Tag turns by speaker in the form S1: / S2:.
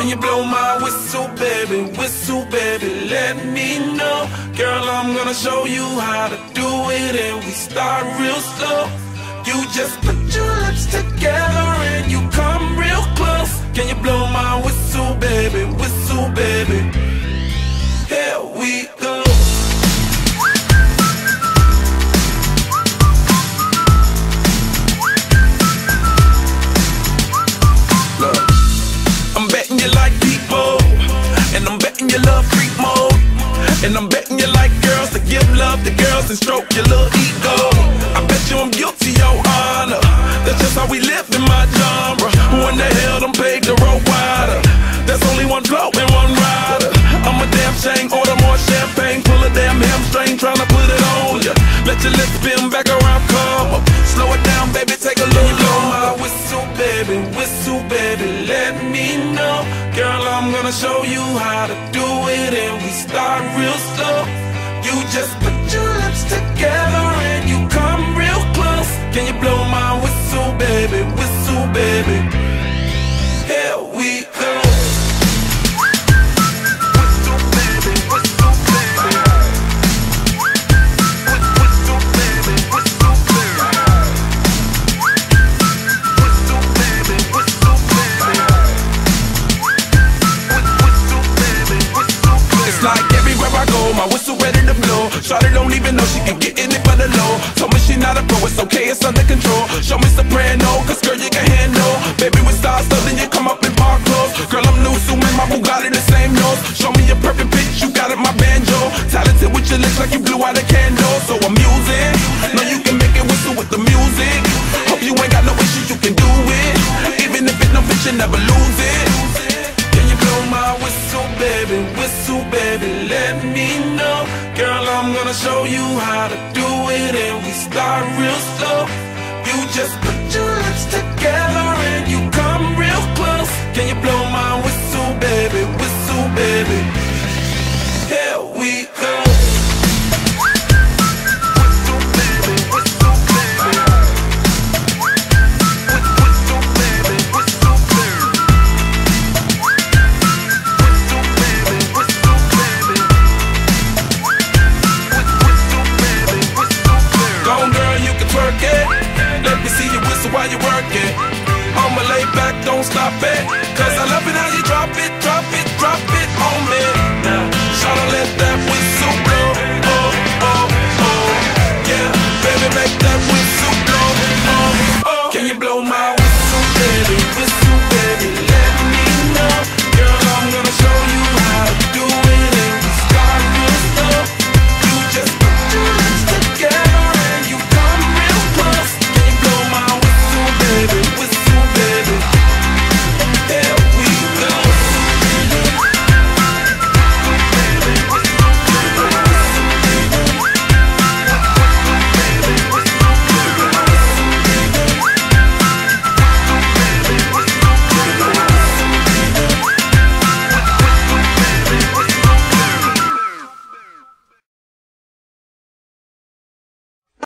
S1: Can you blow my whistle, baby? Whistle, baby, let me know. Girl, I'm gonna show you how to do it, and we start real slow. You just put your lips together and you come real close. Can you blow my whistle, baby? Whistle, baby. Here we go. Look, I'm betting you like people, and I'm betting you love freak mode, and I'm betting you like girls to give love to girls and stroke your little ego. I bet you I'm guilty, your honor. That's just how we live in my genre. Who in the hell done paved the road wider? There's only one blow and one rider. I'm a damn shame, order more champagne, pull a damn hamstring, tryna put it on ya. Let your lips spin back around, come up. Slow it down, baby, take a look. Blow my whistle, baby, let me know. Girl, I'm gonna show you how to do it, and we start real slow. You just put your lips together and you come real close. Can you blow my whistle, baby? Whistle, baby. Here we go. Whistle, baby, whistle, baby. Whistle, baby, whistle, baby. Whistle, baby, whistle, baby. Whistle, baby, whistle, baby. It's like everywhere I go, my whistle ready to blow. Shawty don't even know she can get in it for the low. Told me she not a pro, it's okay, it's under control. Show me soprano, cause girl you can handle. Baby with stars, so then you come up in park clothes. Girl I'm new, so in my Bugatti the same nose. Show me a perfect pitch, you got it, my banjo. Talented with your lips like you blew out a candle. So I'm using, know you can make it whistle with the music. Hope you ain't got no issues, you can do it. Even if it no fit, you never lose it. Can you blow my whistle, baby, let me know. Girl, I'm gonna show you how to do it, and we start real slow. You just put your lips together and you come real close. Can you blow my whistle, baby? Whistle, baby.